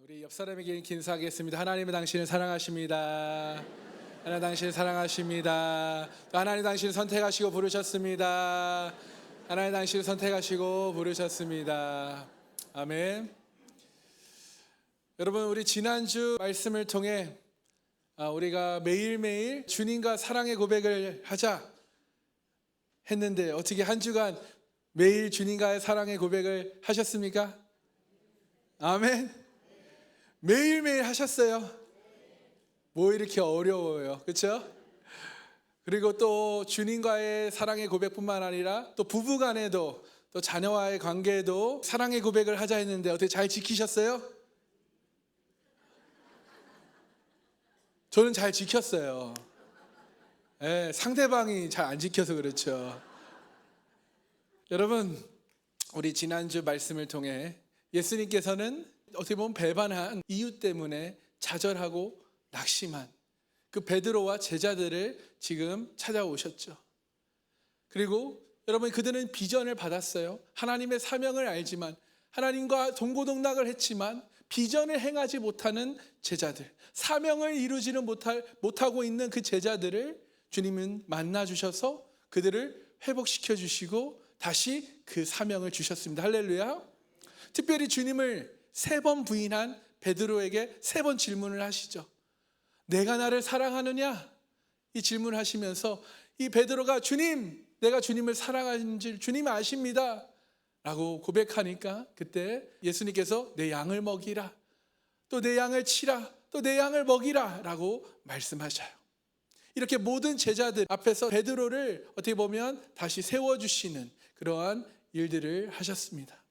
우리 옆 사람에게 인사하겠습니다. 하나님은 당신을 사랑하십니다. 하나님 당신을 사랑하십니다. 또 하나님 당신을 선택하시고 부르셨습니다. 하나님 당신을 선택하시고 부르셨습니다. 아멘. 여러분, 우리 지난주 말씀을 통해 우리가 매일매일 주님과 사랑의 고백을 하자 했는데 어떻게 한 주간 매일 주님과의 사랑의 고백을 하셨습니까? 아멘. 매일매일 하셨어요. 뭐 이렇게 어려워요, 그렇죠? 그리고 또 주님과의 사랑의 고백뿐만 아니라 또 부부간에도 또 자녀와의 관계에도 사랑의 고백을 하자 했는데 어떻게 잘 지키셨어요? 저는 잘 지켰어요. 네, 상대방이 잘 안 지켜서 그렇죠. 여러분, 우리 지난주 말씀을 통해 예수님께서는 어떻게 보면 배반한 이유 때문에 좌절하고 낙심한 그 베드로와 제자들을 지금 찾아오셨죠. 그리고 여러분, 그들은 비전을 받았어요. 하나님의 사명을 알지만, 하나님과 동고동락을 했지만 비전을 행하지 못하는 제자들, 사명을 이루지는 못하고 있는 그 제자들을 주님은 만나주셔서 그들을 회복시켜 주시고 다시 그 사명을 주셨습니다. 할렐루야. 특별히 주님을 3번 부인한 베드로에게 3번 질문을 하시죠. 내가 나를 사랑하느냐? 이 질문을 하시면서 이 베드로가 주님, 내가 주님을 사랑하는지 주님 아십니다 라고 고백하니까 그때 예수님께서 내 양을 먹이라, 또 내 양을 치라, 또 내 양을 먹이라 라고 말씀하셔요. 이렇게 모든 제자들 앞에서 베드로를 어떻게 보면 다시 세워주시는 그러한 일들을 하셨습니다.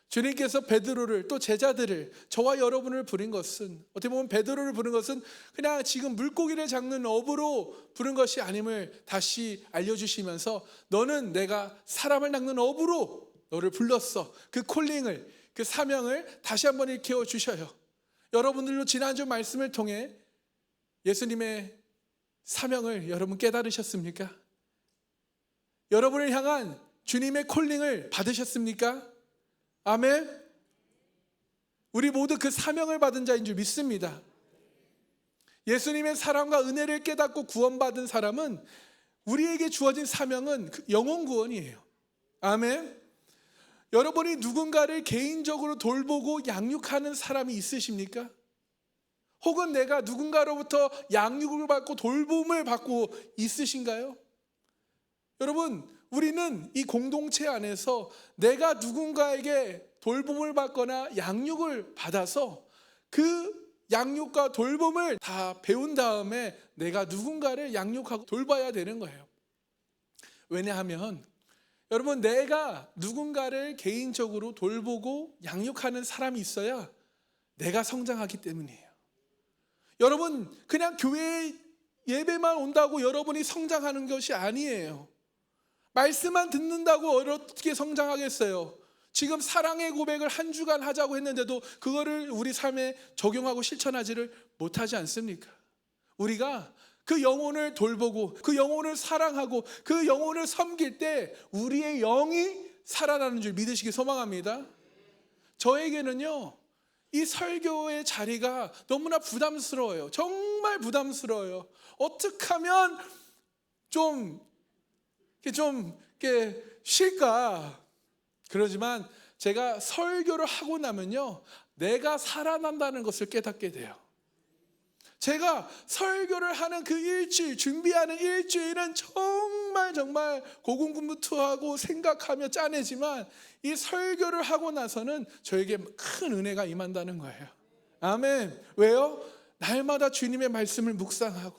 주님께서 베드로를, 또 제자들을, 저와 여러분을 부른 것은, 어떻게 보면 베드로를 부른 것은 그냥 지금 물고기를 잡는 어부로 부른 것이 아님을 다시 알려주시면서 너는 내가 사람을 낚는 어부로 너를 불렀어. 그 콜링을, 그 사명을 다시 한번 일깨워 주셔요. 여러분들도 지난주 말씀을 통해 예수님의 사명을 여러분 깨달으셨습니까? 여러분을 향한 주님의 콜링을 받으셨습니까? 아멘. 우리 모두 그 사명을 받은 자인 줄 믿습니다. 예수님의 사랑과 은혜를 깨닫고 구원받은 사람은 우리에게 주어진 사명은 영혼 구원이에요. 아멘. 여러분이 누군가를 개인적으로 돌보고 양육하는 사람이 있으십니까? 혹은 내가 누군가로부터 양육을 받고 돌봄을 받고 있으신가요? 여러분, 우리는 이 공동체 안에서 내가 누군가에게 돌봄을 받거나 양육을 받아서 그 양육과 돌봄을 다 배운 다음에 내가 누군가를 양육하고 돌봐야 되는 거예요. 왜냐하면 여러분, 내가 누군가를 개인적으로 돌보고 양육하는 사람이 있어야 내가 성장하기 때문이에요. 여러분, 그냥 교회 예배만 온다고 여러분이 성장하는 것이 아니에요. 말씀만 듣는다고 어떻게 성장하겠어요? 지금 사랑의 고백을 한 주간 하자고 했는데도 그거를 우리 삶에 적용하고 실천하지를 못하지 않습니까? 우리가 그 영혼을 돌보고 그 영혼을 사랑하고 그 영혼을 섬길 때 우리의 영이 살아나는 줄 믿으시기 소망합니다. 저에게는요, 이 설교의 자리가 너무나 부담스러워요. 정말 부담스러워요. 어떻게 하면 좀 이렇게 쉴까? 그러지만 제가 설교를 하고 나면요, 내가 살아난다는 것을 깨닫게 돼요. 제가 설교를 하는 그 일주일, 준비하는 일주일은 정말 고군분투하고 생각하며 짜내지만 이 설교를 하고 나서는 저에게 큰 은혜가 임한다는 거예요. 아멘. 왜요? 날마다 주님의 말씀을 묵상하고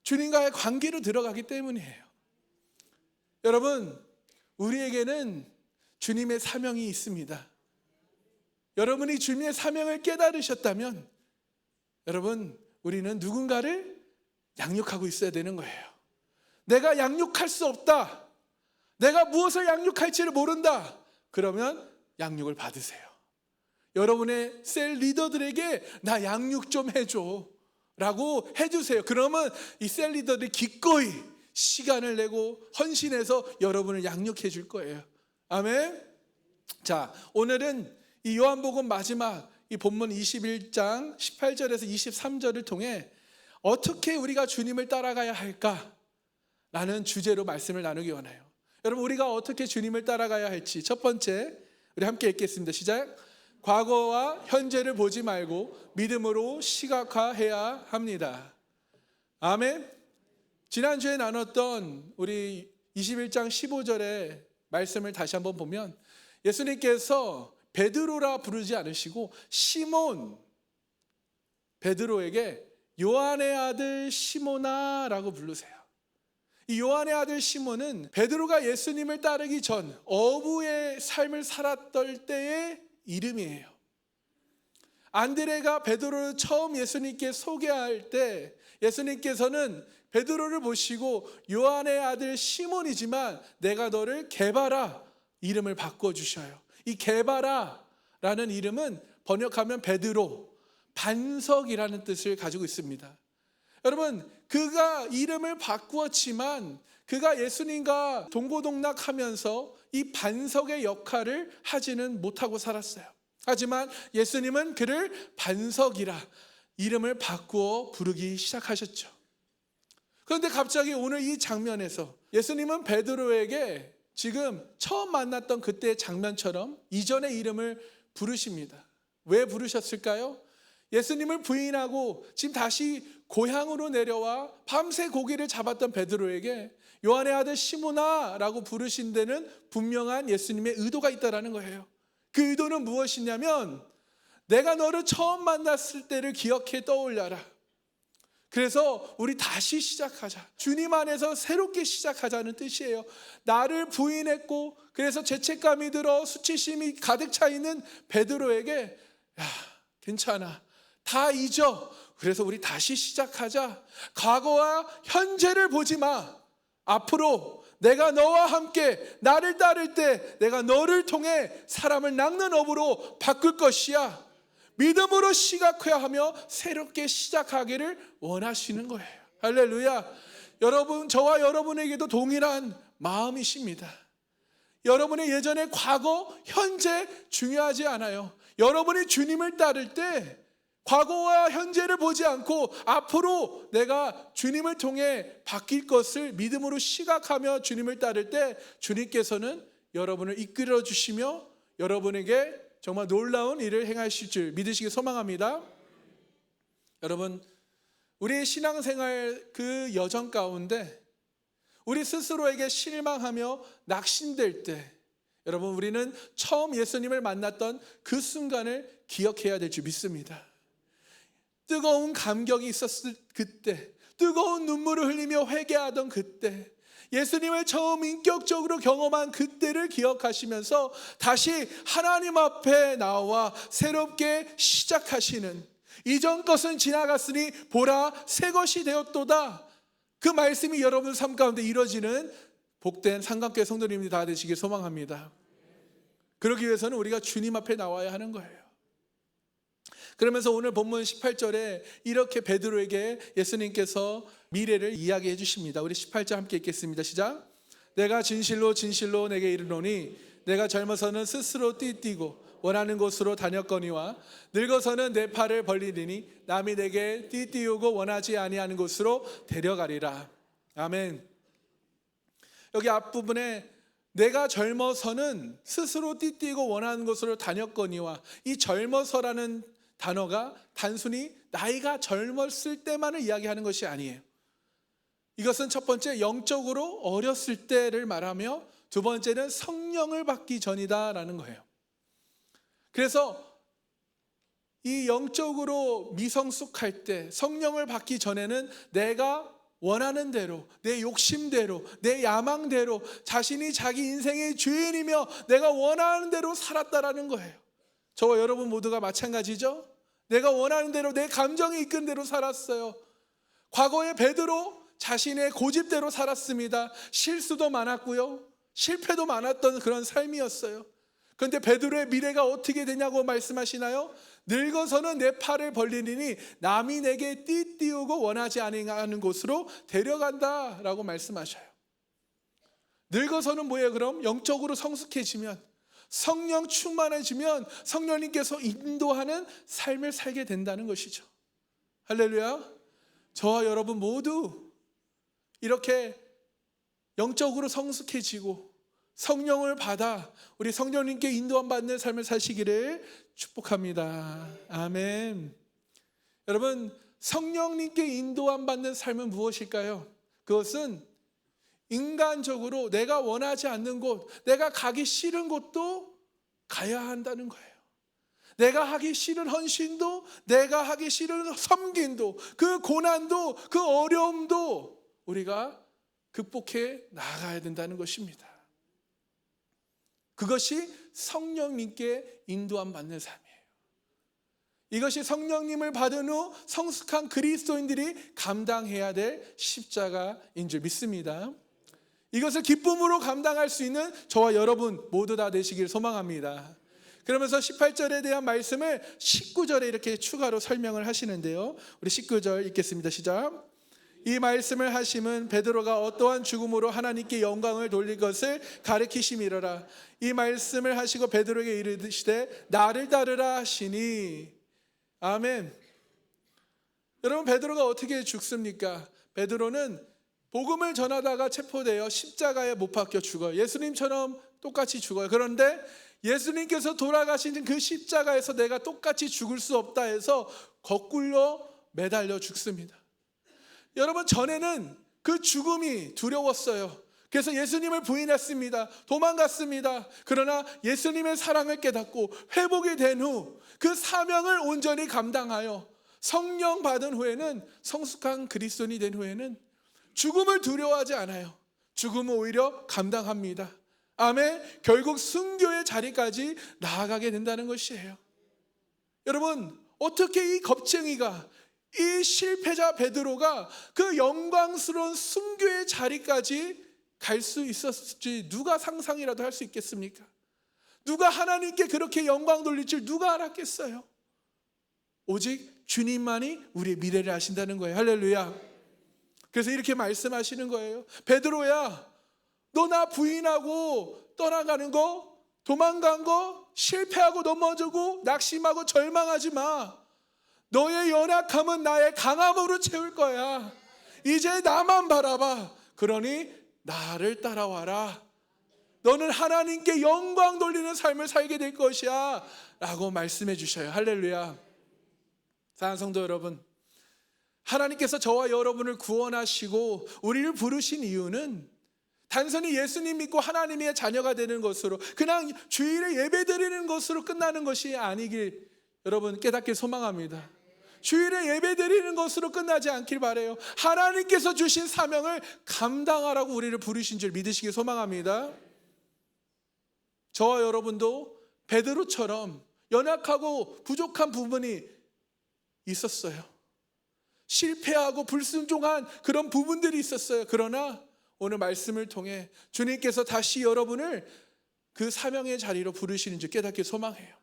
주님과의 관계로 들어가기 때문이에요. 여러분, 우리에게는 주님의 사명이 있습니다. 여러분이 주님의 사명을 깨달으셨다면 여러분, 우리는 누군가를 양육하고 있어야 되는 거예요. 내가 양육할 수 없다, 내가 무엇을 양육할지를 모른다, 그러면 양육을 받으세요. 여러분의 셀 리더들에게 나 양육 좀 해줘 라고 해주세요. 그러면 이 셀 리더들이 기꺼이 시간을 내고 헌신해서 여러분을 양육해 줄 거예요. 아멘. 자, 오늘은 이 요한복음 마지막 이 본문 21장 18절에서 23절을 통해 어떻게 우리가 주님을 따라가야 할까라는 주제로 말씀을 나누기 원해요. 여러분, 우리가 어떻게 주님을 따라가야 할지 첫 번째, 우리 함께 읽겠습니다. 시작. 과거와 현재를 보지 말고 믿음으로 시각화해야 합니다. 아멘. 지난주에 나눴던 우리 21장 15절의 말씀을 다시 한번 보면 예수님께서 베드로라 부르지 않으시고 시몬, 베드로에게 요한의 아들 시몬아 라고 부르세요. 이 요한의 아들 시몬은 베드로가 예수님을 따르기 전 어부의 삶을 살았던 때의 이름이에요. 안드레가 베드로를 처음 예수님께 소개할 때 예수님께서는 베드로를 보시고 요한의 아들 시몬이지만 내가 너를 게바라 이름을 바꿔주셔요. 이 게바라라는 이름은 번역하면 베드로, 반석이라는 뜻을 가지고 있습니다. 여러분, 그가 이름을 바꾸었지만 그가 예수님과 동고동락하면서 이 반석의 역할을 하지는 못하고 살았어요. 하지만 예수님은 그를 반석이라 이름을 바꾸어 부르기 시작하셨죠. 그런데 갑자기 오늘 이 장면에서 예수님은 베드로에게 지금 처음 만났던 그때의 장면처럼 이전의 이름을 부르십니다. 왜 부르셨을까요? 예수님을 부인하고 지금 다시 고향으로 내려와 밤새 고기를 잡았던 베드로에게 요한의 아들 시몬아 라고 부르신 데는 분명한 예수님의 의도가 있다는 거예요. 그 의도는 무엇이냐면 내가 너를 처음 만났을 때를 기억해 떠올려라. 그래서 우리 다시 시작하자. 주님 안에서 새롭게 시작하자는 뜻이에요. 나를 부인했고 그래서 죄책감이 들어 수치심이 가득 차 있는 베드로에게 야, 괜찮아. 다 잊어. 그래서 우리 다시 시작하자. 과거와 현재를 보지 마. 앞으로 내가 너와 함께 나를 따를 때 내가 너를 통해 사람을 낚는 업으로 바꿀 것이야. 믿음으로 시각화하며 새롭게 시작하기를 원하시는 거예요. 할렐루야. 여러분, 저와 여러분에게도 동일한 마음이십니다. 여러분의 예전의 과거, 현재 중요하지 않아요. 여러분이 주님을 따를 때 과거와 현재를 보지 않고 앞으로 내가 주님을 통해 바뀔 것을 믿음으로 시각하며 주님을 따를 때 주님께서는 여러분을 이끌어 주시며 여러분에게 정말 놀라운 일을 행하실 줄 믿으시기 소망합니다. 여러분, 우리의 신앙생활 그 여정 가운데 우리 스스로에게 실망하며 낙심될 때 여러분, 우리는 처음 예수님을 만났던 그 순간을 기억해야 될 줄 믿습니다. 뜨거운 감격이 있었을 그때, 뜨거운 눈물을 흘리며 회개하던 그때, 예수님을 처음 인격적으로 경험한 그때를 기억하시면서 다시 하나님 앞에 나와 새롭게 시작하시는, 이전 것은 지나갔으니 보라 새 것이 되었도다, 그 말씀이 여러분 삶 가운데 이루어지는 복된 상강교회 성도님들이 다 되시길 소망합니다. 그러기 위해서는 우리가 주님 앞에 나와야 하는 거예요. 그러면서 오늘 본문 18절에 이렇게 베드로에게 예수님께서 미래를 이야기해 주십니다. 우리 18절 함께 읽겠습니다. 시작. 내가 진실로 진실로 내게 이르노니 내가 젊어서는 스스로 띠뛰고 원하는 곳으로 다녔거니와 늙어서는 내 팔을 벌리리니 남이 내게 띠띠우고 원하지 아니하는 곳으로 데려가리라. 아멘. 여기 앞부분에 내가 젊어서는 스스로 띠뛰고 원하는 곳으로 다녔거니와, 이 젊어서라는 단어가 단순히 나이가 젊었을 때만을 이야기하는 것이 아니에요. 이것은 첫 번째 영적으로 어렸을 때를 말하며 두 번째는 성령을 받기 전이다라는 거예요. 그래서 이 영적으로 미성숙할 때, 성령을 받기 전에는 내가 원하는 대로, 내 욕심대로, 내 야망대로 자신이 자기 인생의 주인이며 내가 원하는 대로 살았다라는 거예요. 저와 여러분 모두가 마찬가지죠. 내가 원하는 대로, 내 감정이 이끈 대로 살았어요. 과거에 베드로 자신의 고집대로 살았습니다. 실수도 많았고요, 실패도 많았던 그런 삶이었어요. 그런데 베드로의 미래가 어떻게 되냐고 말씀하시나요? 늙어서는 내 팔을 벌리니 남이 내게 띠띠우고 원하지 아니하는 곳으로 데려간다라고 말씀하셔요. 늙어서는 뭐예요? 그럼 영적으로 성숙해지면, 성령 충만해지면 성령님께서 인도하는 삶을 살게 된다는 것이죠. 할렐루야. 저와 여러분 모두 이렇게 영적으로 성숙해지고 성령을 받아 우리 성령님께 인도함 받는 삶을 사시기를 축복합니다. 아멘. 여러분, 성령님께 인도함 받는 삶은 무엇일까요? 그것은 인간적으로 내가 원하지 않는 곳, 내가 가기 싫은 곳도 가야 한다는 거예요. 내가 하기 싫은 헌신도, 내가 하기 싫은 섬김도, 그 고난도, 그 어려움도 우리가 극복해 나가야 된다는 것입니다. 그것이 성령님께 인도함 받는 삶이에요. 이것이 성령님을 받은 후 성숙한 그리스도인들이 감당해야 될 십자가인 줄 믿습니다. 이것을 기쁨으로 감당할 수 있는 저와 여러분 모두 다 되시길 소망합니다. 그러면서 18절에 대한 말씀을 19절에 이렇게 추가로 설명을 하시는데요. 우리 19절 읽겠습니다. 시작. 이 말씀을 하심은 베드로가 어떠한 죽음으로 하나님께 영광을 돌릴 것을 가르치심이로라. 이 말씀을 하시고 베드로에게 이르시되 나를 따르라 하시니. 아멘. 여러분, 베드로가 어떻게 죽습니까? 베드로는 복음을 전하다가 체포되어 십자가에 못 박혀 죽어요. 예수님처럼 똑같이 죽어요. 그런데 예수님께서 돌아가신 그 십자가에서 내가 똑같이 죽을 수 없다 해서 거꾸로 매달려 죽습니다. 여러분, 전에는 그 죽음이 두려웠어요. 그래서 예수님을 부인했습니다. 도망갔습니다. 그러나 예수님의 사랑을 깨닫고 회복이 된 후 그 사명을 온전히 감당하여 성령 받은 후에는, 성숙한 그리스도인이 된 후에는 죽음을 두려워하지 않아요. 죽음은 오히려 감당합니다. 아멘. 결국 순교의 자리까지 나아가게 된다는 것이에요. 여러분, 어떻게 이 겁쟁이가, 이 실패자 베드로가 그 영광스러운 순교의 자리까지 갈 수 있었을지 누가 상상이라도 할 수 있겠습니까? 누가 하나님께 그렇게 영광 돌릴 줄 누가 알았겠어요? 오직 주님만이 우리의 미래를 아신다는 거예요. 할렐루야. 그래서 이렇게 말씀하시는 거예요. 베드로야, 너 나 부인하고 떠나가는 거, 도망간 거, 실패하고 넘어지고 낙심하고 절망하지 마. 너의 연약함은 나의 강함으로 채울 거야. 이제 나만 바라봐. 그러니 나를 따라와라. 너는 하나님께 영광 돌리는 삶을 살게 될 것이야 라고 말씀해 주셔요. 할렐루야. 사랑하는 성도 여러분, 하나님께서 저와 여러분을 구원하시고 우리를 부르신 이유는 단순히 예수님 믿고 하나님의 자녀가 되는 것으로, 그냥 주일에 예배드리는 것으로 끝나는 것이 아니길 여러분 깨닫길 소망합니다. 주일에 예배드리는 것으로 끝나지 않길 바라요. 하나님께서 주신 사명을 감당하라고 우리를 부르신 줄 믿으시길 소망합니다. 저와 여러분도 베드로처럼 연약하고 부족한 부분이 있었어요. 실패하고 불순종한 그런 부분들이 있었어요. 그러나 오늘 말씀을 통해 주님께서 다시 여러분을 그 사명의 자리로 부르시는 줄 깨닫길 소망해요.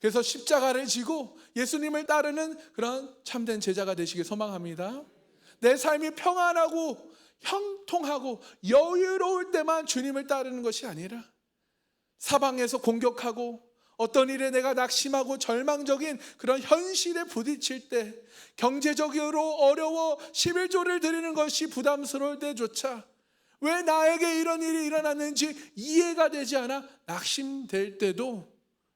그래서 십자가를 지고 예수님을 따르는 그런 참된 제자가 되시길 소망합니다. 내 삶이 평안하고 형통하고 여유로울 때만 주님을 따르는 것이 아니라 사방에서 공격하고 어떤 일에 내가 낙심하고 절망적인 그런 현실에 부딪힐 때, 경제적으로 어려워 11조를 드리는 것이 부담스러울 때조차 왜 나에게 이런 일이 일어났는지 이해가 되지 않아 낙심될 때도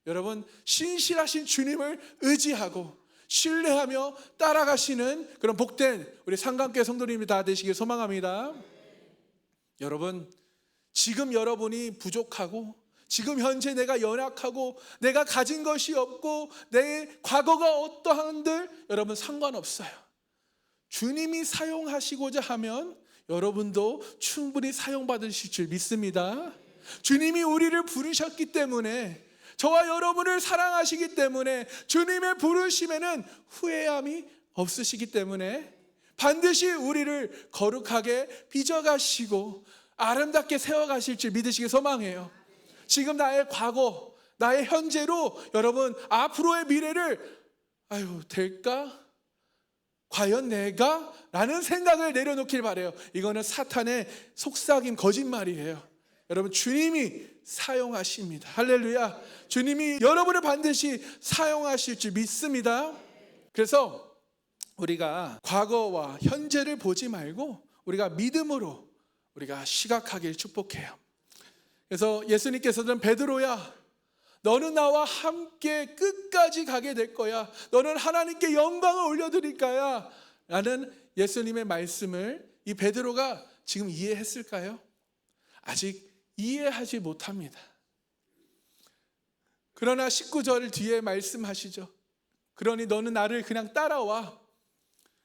여러분, 신실하신 주님을 의지하고 신뢰하며 따라가시는 그런 복된 우리 상강교회 성도님이 다 되시길 소망합니다. 여러분, 지금 여러분이 부족하고 지금 현재 내가 연약하고 내가 가진 것이 없고 내 과거가 어떠한들 여러분 상관없어요. 주님이 사용하시고자 하면 여러분도 충분히 사용받으실 줄 믿습니다. 주님이 우리를 부르셨기 때문에, 저와 여러분을 사랑하시기 때문에, 주님의 부르심에는 후회함이 없으시기 때문에 반드시 우리를 거룩하게 빚어가시고 아름답게 세워가실 줄 믿으시기 소망해요. 지금 나의 과거, 나의 현재로 여러분 앞으로의 미래를 될까? 과연 내가? 라는 생각을 내려놓길 바라요. 이거는 사탄의 속삭임, 거짓말이에요. 여러분, 주님이 사용하십니다. 할렐루야. 주님이 여러분을 반드시 사용하실 줄 믿습니다. 그래서 우리가 과거와 현재를 보지 말고 우리가 믿음으로 우리가 시각하길 축복해요. 그래서 예수님께서는 베드로야, 너는 나와 함께 끝까지 가게 될 거야. 너는 하나님께 영광을 올려드릴 거야. 라는 예수님의 말씀을 이 베드로가 지금 이해했을까요? 아직 이해하지 못합니다. 그러나 19절 뒤에 말씀하시죠. 그러니 너는 나를 그냥 따라와.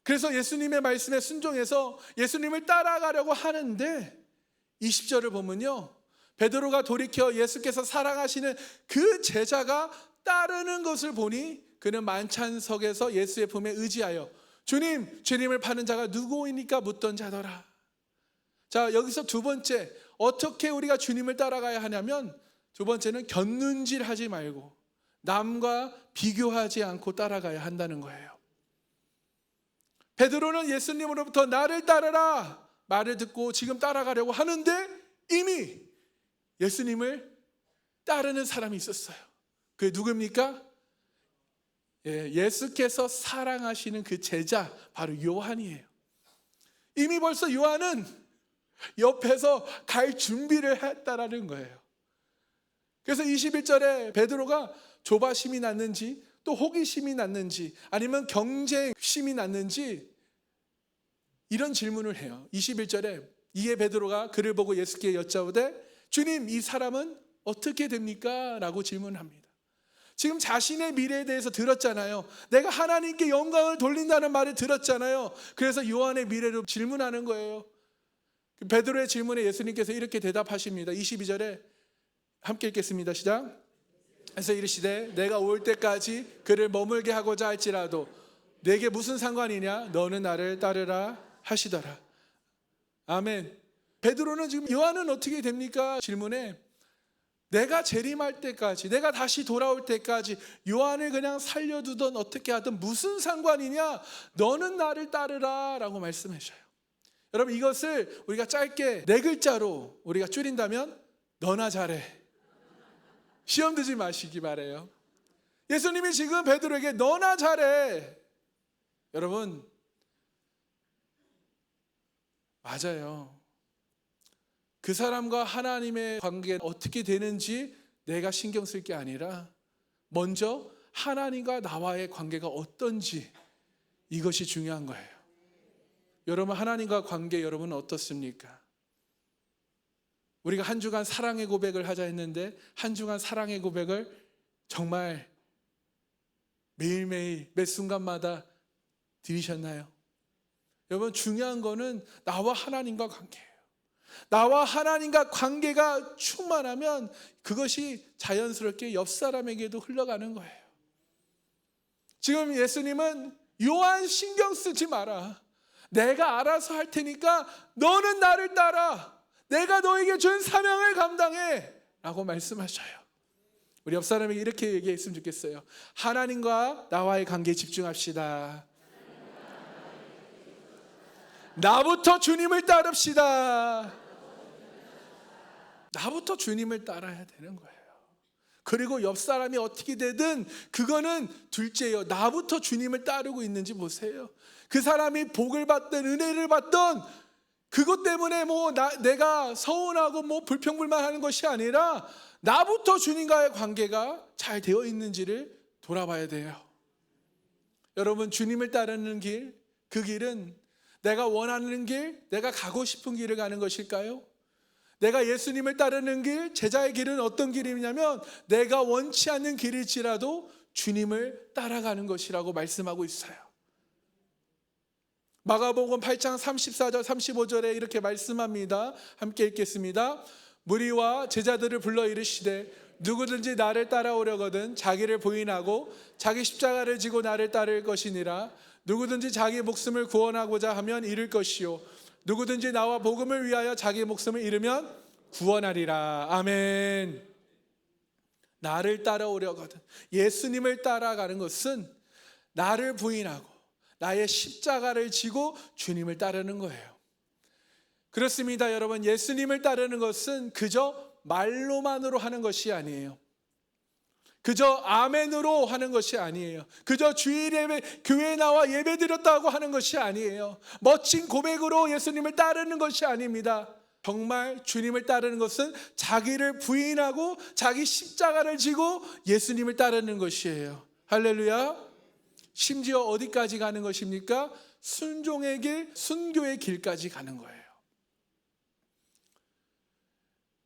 그래서 예수님의 말씀에 순종해서 예수님을 따라가려고 하는데 20절을 보면요, 베드로가 돌이켜 예수께서 사랑하시는 그 제자가 따르는 것을 보니 그는 만찬석에서 예수의 품에 의지하여 주님, 주님을 파는 자가 누구이니까 묻던 자더라. 자, 여기서 두 번째, 어떻게 우리가 주님을 따라가야 하냐면, 두 번째는 곁눈질하지 말고 남과 비교하지 않고 따라가야 한다는 거예요. 베드로는 예수님으로부터 나를 따르라 말을 듣고 지금 따라가려고 하는데 이미 예수님을 따르는 사람이 있었어요. 그게 누굽니까? 예수께서 사랑하시는 그 제자, 바로 요한이에요. 이미 벌써 요한은 옆에서 갈 준비를 했다라는 거예요. 그래서 21절에 베드로가 조바심이 났는지 또 호기심이 났는지 아니면 경쟁심이 났는지 이런 질문을 해요. 21절에 이에 베드로가 그를 보고 예수께 여짜오되 주님, 이 사람은 어떻게 됩니까? 라고 질문합니다. 지금 자신의 미래에 대해서 들었잖아요. 내가 하나님께 영광을 돌린다는 말을 들었잖아요. 그래서 요한의 미래를 질문하는 거예요. 베드로의 질문에 예수님께서 이렇게 대답하십니다. 22절에 함께 읽겠습니다. 시작. 그래서 이르시되 내가 올 때까지 그를 머물게 하고자 할지라도 내게 무슨 상관이냐? 너는 나를 따르라 하시더라. 아멘. 베드로는 지금 요한은 어떻게 됩니까? 질문에 내가 재림할 때까지, 내가 다시 돌아올 때까지 요한을 그냥 살려두던 어떻게 하든 무슨 상관이냐? 너는 나를 따르라 라고 말씀하셔요. 여러분, 이것을 우리가 짧게 4글자로 우리가 줄인다면 너나 잘해. 시험 드지 마시기 바래요. 예수님이 지금 베드로에게 너나 잘해. 여러분, 맞아요. 그 사람과 하나님의 관계가 어떻게 되는지 내가 신경 쓸 게 아니라 먼저 하나님과 나와의 관계가 어떤지, 이것이 중요한 거예요. 여러분, 하나님과 관계 여러분은 어떻습니까? 우리가 한 주간 사랑의 고백을 하자 했는데 한 주간 사랑의 고백을 정말 매일매일 매 순간마다 드리셨나요? 여러분, 중요한 거는 나와 하나님과 관계예요. 나와 하나님과 관계가 충만하면 그것이 자연스럽게 옆 사람에게도 흘러가는 거예요. 지금 예수님은 요한 신경 쓰지 마라. 내가 알아서 할 테니까 너는 나를 따라. 내가 너에게 준 사명을 감당해 라고 말씀하셔요. 우리 옆 사람에게 이렇게 얘기했으면 좋겠어요. 하나님과 나와의 관계에 집중합시다. 나부터 주님을 따릅시다. 나부터 주님을 따라야 되는 거예요. 그리고 옆 사람이 어떻게 되든 그거는 둘째예요. 나부터 주님을 따르고 있는지 보세요. 그 사람이 복을 받든 은혜를 받든 그것 때문에 내가 서운하고 불평불만하는 것이 아니라 나부터 주님과의 관계가 잘 되어 있는지를 돌아봐야 돼요. 여러분, 주님을 따르는 길, 그 길은 내가 원하는 길, 내가 가고 싶은 길을 가는 것일까요? 내가 예수님을 따르는 길, 제자의 길은 어떤 길이냐면 내가 원치 않는 길일지라도 주님을 따라가는 것이라고 말씀하고 있어요. 마가복음 8장 34절 35절에 이렇게 말씀합니다. 함께 읽겠습니다. 무리와 제자들을 불러 이르시되 누구든지 나를 따라오려거든 자기를 부인하고 자기 십자가를 지고 나를 따를 것이니라. 누구든지 자기 목숨을 구원하고자 하면 잃을 것이요 누구든지 나와 복음을 위하여 자기 목숨을 잃으면 구원하리라. 아멘. 나를 따라오려거든, 예수님을 따라가는 것은 나를 부인하고 나의 십자가를 지고 주님을 따르는 거예요. 그렇습니다, 여러분. 예수님을 따르는 것은 그저 말로만으로 하는 것이 아니에요. 그저 아멘으로 하는 것이 아니에요. 그저 주일 예배, 교회에 나와 예배 드렸다고 하는 것이 아니에요. 멋진 고백으로 예수님을 따르는 것이 아닙니다. 정말 주님을 따르는 것은 자기를 부인하고 자기 십자가를 지고 예수님을 따르는 것이에요. 할렐루야. 심지어 어디까지 가는 것입니까? 순종의 길, 순교의 길까지 가는 거예요.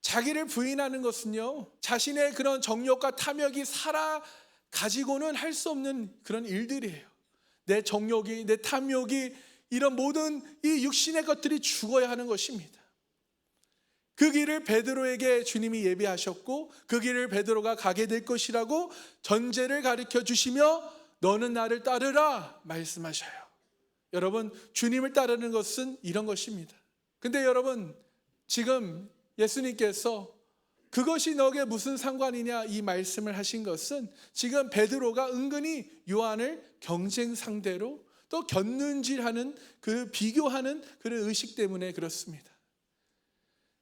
자기를 부인하는 것은요, 자신의 그런 정욕과 탐욕이 살아 가지고는 할 수 없는 그런 일들이에요. 내 정욕이, 내 탐욕이, 이런 모든 이 육신의 것들이 죽어야 하는 것입니다. 그 길을 베드로에게 주님이 예비하셨고 그 길을 베드로가 가게 될 것이라고 전제를 가르쳐 주시며 너는 나를 따르라 말씀하셔요. 여러분, 주님을 따르는 것은 이런 것입니다. 근데 여러분, 지금 예수님께서 그것이 너에게 무슨 상관이냐 이 말씀을 하신 것은 지금 베드로가 은근히 요한을 경쟁 상대로 또 곁눈질하는 그 비교하는 그런 의식 때문에 그렇습니다.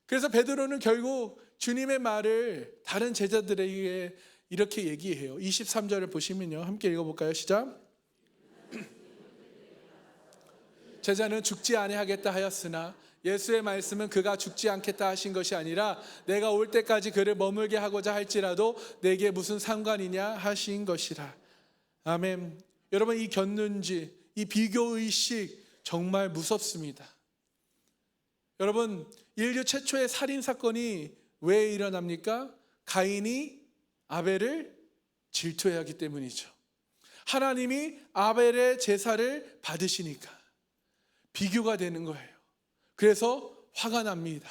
그래서 베드로는 결국 주님의 말을 다른 제자들에게 이렇게 얘기해요. 23절을 보시면요, 함께 읽어볼까요? 시작. 제자는 죽지 아니하겠다 하였으나 예수의 말씀은 그가 죽지 않겠다 하신 것이 아니라 내가 올 때까지 그를 머물게 하고자 할지라도 내게 무슨 상관이냐 하신 것이라. 아멘. 여러분, 이 곁눈질, 이 비교의식 정말 무섭습니다. 여러분, 인류 최초의 살인사건이 왜 일어납니까? 가인이 아벨을 질투하기 때문이죠. 하나님이 아벨의 제사를 받으시니까 비교가 되는 거예요. 그래서 화가 납니다.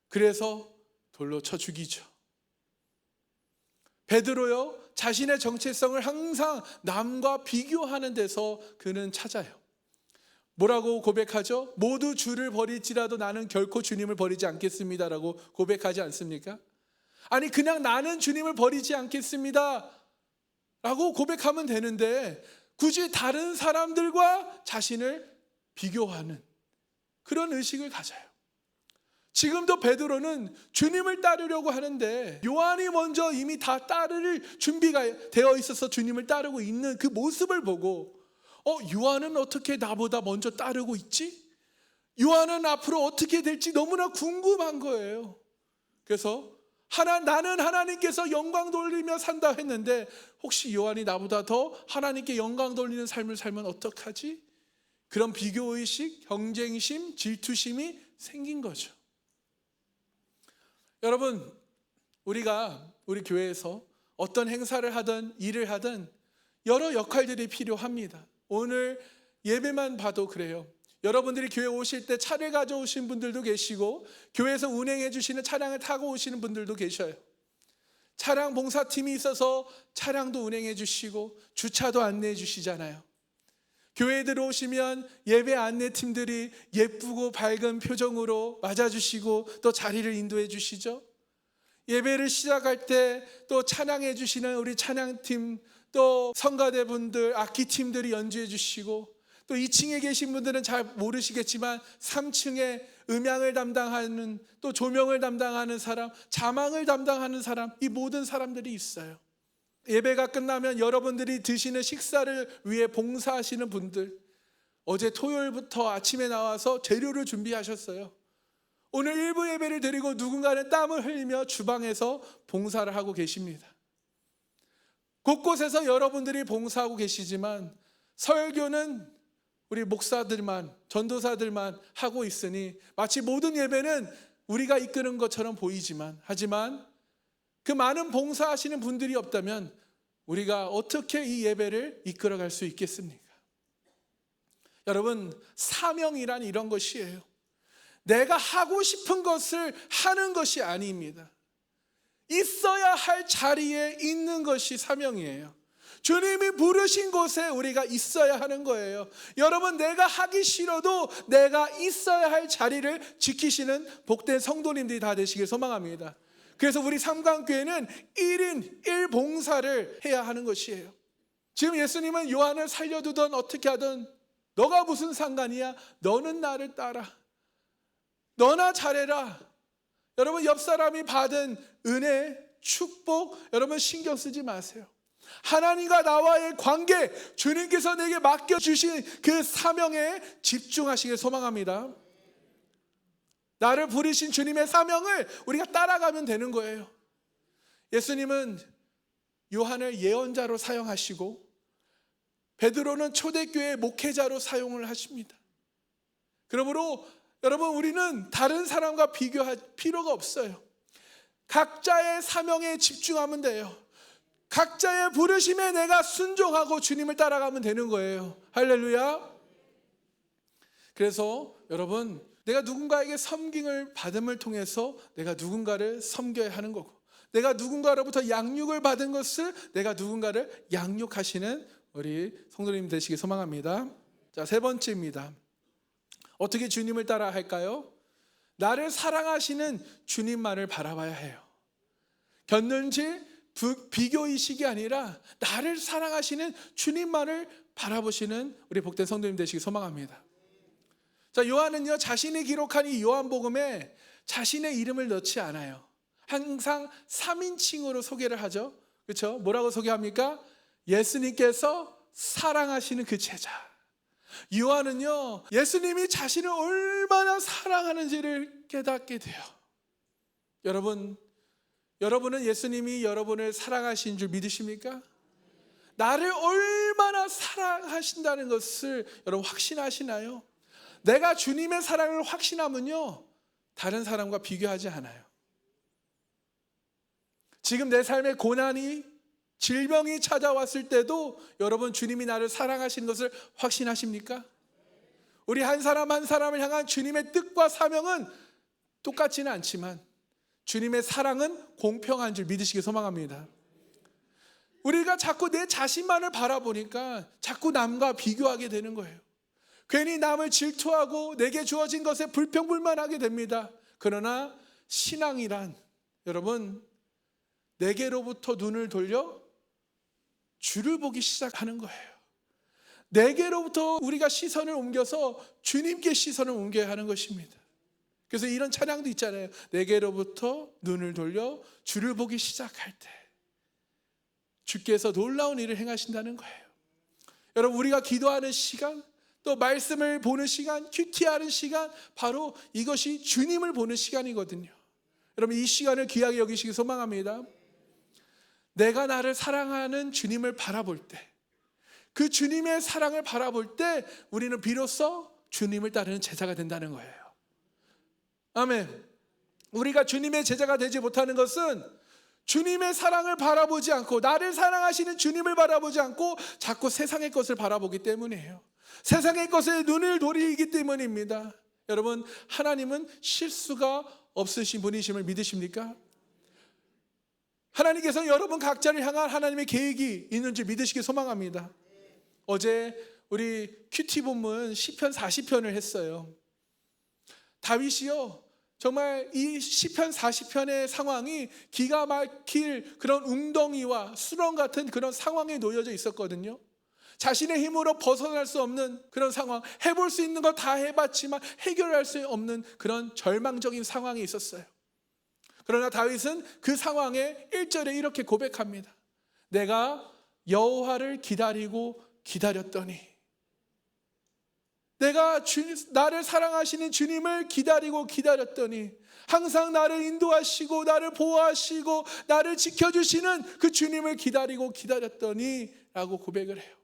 그래서 돌로 쳐 죽이죠. 베드로요, 자신의 정체성을 항상 남과 비교하는 데서 그는 찾아요. 뭐라고 고백하죠? 모두 주를 버릴지라도 나는 결코 주님을 버리지 않겠습니다라고 고백하지 않습니까? 아니, 그냥 나는 주님을 버리지 않겠습니다 라고 고백하면 되는데 굳이 다른 사람들과 자신을 비교하는 그런 의식을 가져요. 지금도 베드로는 주님을 따르려고 하는데 요한이 먼저 이미 다 따를 준비가 되어 있어서 주님을 따르고 있는 그 모습을 보고 요한은 어떻게 나보다 먼저 따르고 있지? 요한은 앞으로 어떻게 될지 너무나 궁금한 거예요. 그래서 나는 하나님께서 영광 돌리며 산다 했는데 혹시 요한이 나보다 더 하나님께 영광 돌리는 삶을 살면 어떡하지? 그런 비교의식, 경쟁심, 질투심이 생긴 거죠. 여러분, 우리가 우리 교회에서 어떤 행사를 하든 일을 하든 여러 역할들이 필요합니다. 오늘 예배만 봐도 그래요. 여러분들이 교회 오실 때 차를 가져오신 분들도 계시고 교회에서 운행해 주시는 차량을 타고 오시는 분들도 계셔요. 차량 봉사팀이 있어서 차량도 운행해 주시고 주차도 안내해 주시잖아요. 교회에 들어오시면 예배 안내팀들이 예쁘고 밝은 표정으로 맞아주시고 또 자리를 인도해 주시죠. 예배를 시작할 때 또 찬양해 주시는 우리 찬양팀, 또 성가대분들, 악기팀들이 연주해 주시고 또 2층에 계신 분들은 잘 모르시겠지만 3층에 음향을 담당하는, 또 조명을 담당하는 사람, 자망을 담당하는 사람, 이 모든 사람들이 있어요. 예배가 끝나면 여러분들이 드시는 식사를 위해 봉사하시는 분들, 어제 토요일부터 아침에 나와서 재료를 준비하셨어요. 오늘 일부 예배를 드리고 누군가는 땀을 흘리며 주방에서 봉사를 하고 계십니다. 곳곳에서 여러분들이 봉사하고 계시지만 설교는 우리 목사들만, 전도사들만 하고 있으니 마치 모든 예배는 우리가 이끄는 것처럼 보이지만, 하지만 그 많은 봉사하시는 분들이 없다면 우리가 어떻게 이 예배를 이끌어갈 수 있겠습니까? 여러분, 사명이란 이런 것이에요. 내가 하고 싶은 것을 하는 것이 아닙니다. 있어야 할 자리에 있는 것이 사명이에요. 주님이 부르신 곳에 우리가 있어야 하는 거예요. 여러분, 내가 하기 싫어도 내가 있어야 할 자리를 지키시는 복된 성도님들이 다 되시길 소망합니다. 그래서 우리 삼강교회는 1인 1봉사를 해야 하는 것이에요. 지금 예수님은 요한을 살려두든 어떻게 하든 너가 무슨 상관이야? 너는 나를 따라. 너나 잘해라. 여러분 옆 사람이 받은 은혜, 축복 여러분 신경 쓰지 마세요. 하나님과 나와의 관계, 주님께서 내게 맡겨주신 그 사명에 집중하시길 소망합니다. 나를 부르신 주님의 사명을 우리가 따라가면 되는 거예요. 예수님은 요한을 예언자로 사용하시고 베드로는 초대교회 목회자로 사용을 하십니다. 그러므로 여러분 우리는 다른 사람과 비교할 필요가 없어요. 각자의 사명에 집중하면 돼요. 각자의 부르심에 내가 순종하고 주님을 따라가면 되는 거예요. 할렐루야. 그래서 여러분 내가 누군가에게 섬김을 받음을 통해서 내가 누군가를 섬겨야 하는 거고, 내가 누군가로부터 양육을 받은 것을 내가 누군가를 양육하시는 우리 성도님 되시길 소망합니다. 자, 세 번째입니다. 어떻게 주님을 따라 할까요? 나를 사랑하시는 주님만을 바라봐야 해요. 견눈질, 비교의식이 아니라 나를 사랑하시는 주님만을 바라보시는 우리 복된 성도님 되시길 소망합니다. 자, 요한은요 자신이 기록한 이 요한복음에 자신의 이름을 넣지 않아요. 항상 3인칭으로 소개를 하죠. 그렇죠? 뭐라고 소개합니까? 예수님께서 사랑하시는 그 제자. 요한은요 예수님이 자신을 얼마나 사랑하는지를 깨닫게 돼요. 여러분은 예수님이 여러분을 사랑하신 줄 믿으십니까? 나를 얼마나 사랑하신다는 것을 여러분 확신하시나요? 내가 주님의 사랑을 확신하면요 다른 사람과 비교하지 않아요. 지금 내 삶에 고난이, 질병이 찾아왔을 때도 여러분 주님이 나를 사랑하시는 것을 확신하십니까? 우리 한 사람 한 사람을 향한 주님의 뜻과 사명은 똑같지는 않지만 주님의 사랑은 공평한 줄 믿으시기 소망합니다. 우리가 자꾸 내 자신만을 바라보니까 자꾸 남과 비교하게 되는 거예요. 괜히 남을 질투하고 내게 주어진 것에 불평불만하게 됩니다. 그러나 신앙이란 여러분 내게로부터 눈을 돌려 주를 보기 시작하는 거예요. 내게로부터 우리가 시선을 옮겨서 주님께 시선을 옮겨야 하는 것입니다. 그래서 이런 찬양도 있잖아요. 내게로부터 눈을 돌려 주를 보기 시작할 때 주께서 놀라운 일을 행하신다는 거예요. 여러분 우리가 기도하는 시간, 또 말씀을 보는 시간, 큐티하는 시간, 바로 이것이 주님을 보는 시간이거든요. 여러분 이 시간을 귀하게 여기시기 소망합니다. 내가 나를 사랑하는 주님을 바라볼 때, 그 주님의 사랑을 바라볼 때 우리는 비로소 주님을 따르는 제자가 된다는 거예요. 아멘. 우리가 주님의 제자가 되지 못하는 것은 주님의 사랑을 바라보지 않고, 나를 사랑하시는 주님을 바라보지 않고 자꾸 세상의 것을 바라보기 때문이에요. 세상의 것에 눈을 돌리기 때문입니다. 여러분 하나님은 실수가 없으신 분이심을 믿으십니까? 하나님께서 여러분 각자를 향한 하나님의 계획이 있는 줄 믿으시기 소망합니다. 어제 우리 큐티 본문 시편 40편을 했어요. 다윗이요 정말 이 시편 40편의 상황이 기가 막힐 그런 웅덩이와 수렁 같은 그런 상황에 놓여져 있었거든요. 자신의 힘으로 벗어날 수 없는 그런 상황, 해볼 수 있는 거 다 해봤지만 해결할 수 없는 그런 절망적인 상황이 있었어요. 그러나 다윗은 그 상황에 1절에 이렇게 고백합니다. 내가 여호와를 기다리고 기다렸더니, 내가 나를 사랑하시는 주님을 기다리고 기다렸더니, 항상 나를 인도하시고 나를 보호하시고 나를 지켜주시는 그 주님을 기다리고 기다렸더니 라고 고백을 해요.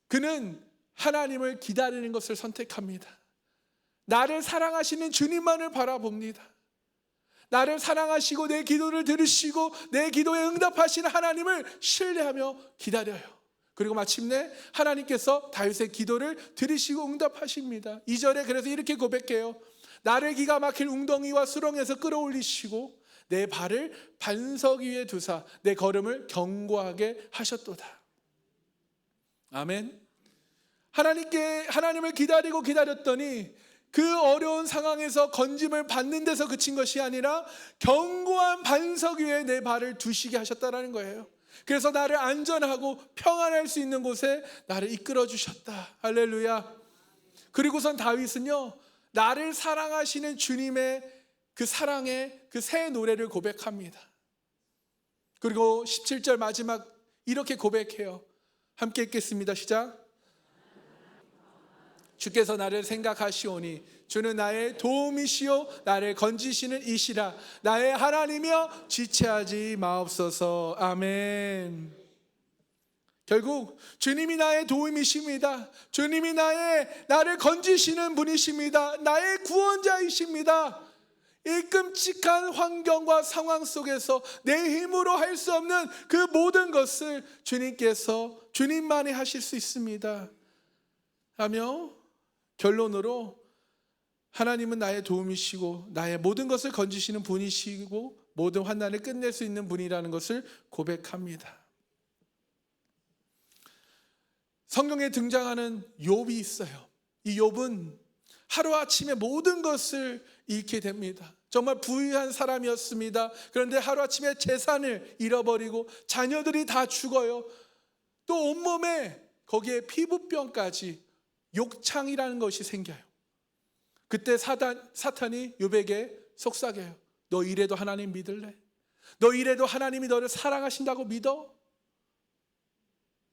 그는 하나님을 기다리는 것을 선택합니다. 나를 사랑하시는 주님만을 바라봅니다. 나를 사랑하시고 내 기도를 들으시고 내 기도에 응답하시는 하나님을 신뢰하며 기다려요. 그리고 마침내 하나님께서 다윗의 기도를 들으시고 응답하십니다. 2절에 그래서 이렇게 고백해요. 나를 기가 막힐 웅덩이와 수렁에서 끌어올리시고 내 발을 반석 위에 두사 내 걸음을 견고하게 하셨도다. 아멘. 하나님을 기다리고 기다렸더니 그 어려운 상황에서 건짐을 받는 데서 그친 것이 아니라 견고한 반석 위에 내 발을 두시게 하셨다는 거예요. 그래서 나를 안전하고 평안할 수 있는 곳에 나를 이끌어 주셨다. 할렐루야. 그리고선 다윗은요, 나를 사랑하시는 주님의 그 사랑의 그 새 노래를 고백합니다. 그리고 17절 마지막 이렇게 고백해요. 함께 읽겠습니다. 시작. 주께서 나를 생각하시오니 주는 나의 도움이시오 나를 건지시는 이시라. 나의 하나님이여 지체하지 마옵소서. 아멘. 결국 주님이 나의 도움이십니다. 주님이 나를 건지시는 분이십니다. 나의 구원자이십니다. 이 끔찍한 환경과 상황 속에서 내 힘으로 할 수 없는 그 모든 것을 주님께서 주님만이 하실 수 있습니다 하며, 결론으로 하나님은 나의 도움이시고 나의 모든 것을 건지시는 분이시고 모든 환난을 끝낼 수 있는 분이라는 것을 고백합니다. 성경에 등장하는 욥이 있어요. 이 욥은 하루아침에 모든 것을 잃게 됩니다. 정말 부유한 사람이었습니다. 그런데 하루아침에 재산을 잃어버리고 자녀들이 다 죽어요. 또 온몸에 거기에 피부병까지, 욕창이라는 것이 생겨요. 그때 사탄이 욥에게 속삭여요. 너 이래도 하나님 믿을래? 너 이래도 하나님이 너를 사랑하신다고 믿어?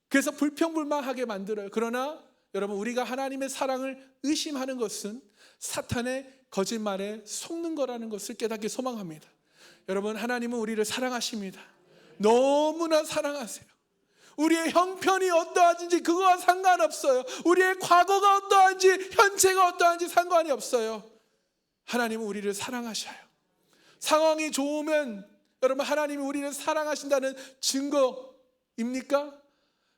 그래서 불평불만하게 만들어요. 그러나 여러분, 우리가 하나님의 사랑을 의심하는 것은 사탄의 거짓말에 속는 거라는 것을 깨닫기 소망합니다. 여러분, 하나님은 우리를 사랑하십니다. 너무나 사랑하세요. 우리의 형편이 어떠하든지 그거와 상관없어요. 우리의 과거가 어떠한지 현재가 어떠한지 상관이 없어요. 하나님은 우리를 사랑하셔요. 상황이 좋으면 여러분, 하나님이 우리를 사랑하신다는 증거입니까?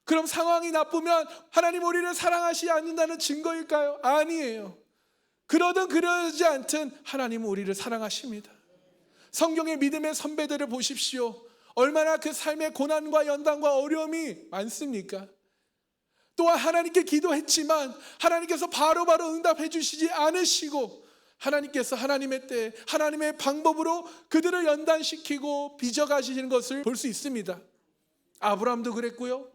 그럼 상황이 나쁘면 하나님 우리를 사랑하시지 않는다는 증거일까요? 아니에요. 그러든 그러지 않든 하나님은 우리를 사랑하십니다. 성경의 믿음의 선배들을 보십시오. 얼마나 그 삶의 고난과 연단과 어려움이 많습니까? 또한 하나님께 기도했지만 하나님께서 바로바로 응답해 주시지 않으시고, 하나님께서 하나님의 때 하나님의 방법으로 그들을 연단시키고 빚어가시는 것을 볼 수 있습니다. 아브라함도 그랬고요,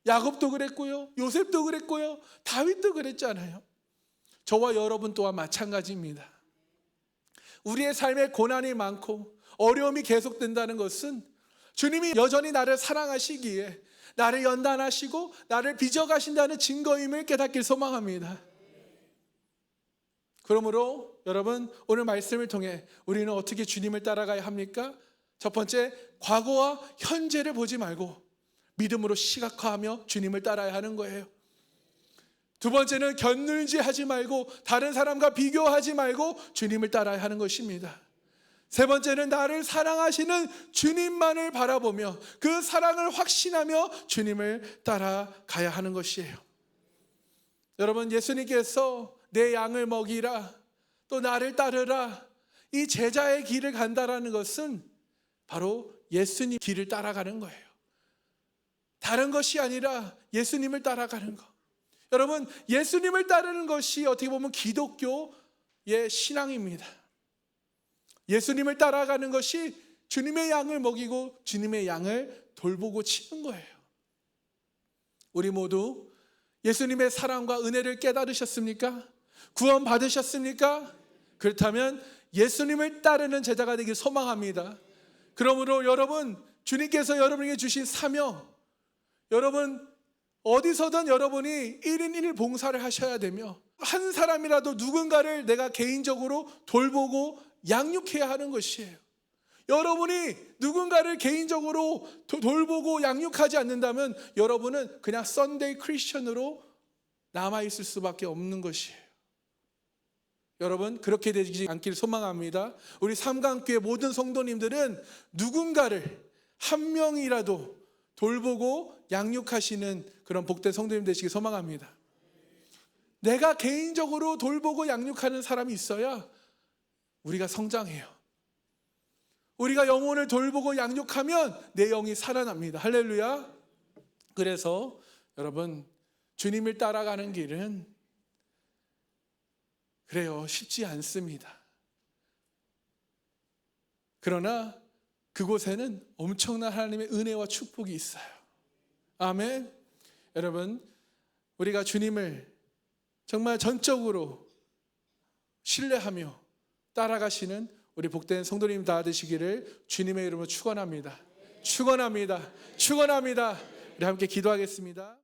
야곱도 그랬고요, 요셉도 그랬고요, 다윗도 그랬잖아요. 저와 여러분 또한 마찬가지입니다. 우리의 삶에 고난이 많고 어려움이 계속된다는 것은 주님이 여전히 나를 사랑하시기에 나를 연단하시고 나를 빚어가신다는 증거임을 깨닫길 소망합니다. 그러므로 여러분, 오늘 말씀을 통해 우리는 어떻게 주님을 따라가야 합니까? 첫 번째, 과거와 현재를 보지 말고 믿음으로 시각화하며 주님을 따라야 하는 거예요. 두 번째는 곁눈질 하지 말고 다른 사람과 비교하지 말고 주님을 따라야 하는 것입니다. 세 번째는 나를 사랑하시는 주님만을 바라보며 그 사랑을 확신하며 주님을 따라가야 하는 것이에요. 여러분, 예수님께서 내 양을 먹이라, 또 나를 따르라, 이 제자의 길을 간다라는 것은 바로 예수님 길을 따라가는 거예요. 다른 것이 아니라 예수님을 따라가는 것. 여러분, 예수님을 따르는 것이 어떻게 보면 기독교의 신앙입니다. 예수님을 따라가는 것이 주님의 양을 먹이고 주님의 양을 돌보고 치는 거예요. 우리 모두 예수님의 사랑과 은혜를 깨달으셨습니까? 구원 받으셨습니까? 그렇다면 예수님을 따르는 제자가 되길 소망합니다. 그러므로 여러분, 주님께서 여러분에게 주신 사명, 여러분 어디서든 여러분이 1인 1 봉사를 하셔야 되며, 한 사람이라도 누군가를 내가 개인적으로 돌보고 양육해야 하는 것이에요. 여러분이 누군가를 개인적으로 돌보고 양육하지 않는다면 여러분은 그냥 썬데이 크리스천으로 남아있을 수밖에 없는 것이에요. 여러분, 그렇게 되지 않기를 소망합니다. 우리 삼강교회 모든 성도님들은 누군가를 한 명이라도 돌보고 양육하시는 그런 복된 성도님 되시길 소망합니다. 내가 개인적으로 돌보고 양육하는 사람이 있어야 우리가 성장해요. 우리가 영혼을 돌보고 양육하면 내 영이 살아납니다. 할렐루야. 그래서 여러분, 주님을 따라가는 길은 그래요, 쉽지 않습니다. 그러나 그곳에는 엄청난 하나님의 은혜와 축복이 있어요. 아멘. 여러분, 우리가 주님을 정말 전적으로 신뢰하며 따라가시는 우리 복된 성도님 다 되시기를 주님의 이름으로 축원합니다. 축원합니다. 축원합니다. 우리 함께 기도하겠습니다.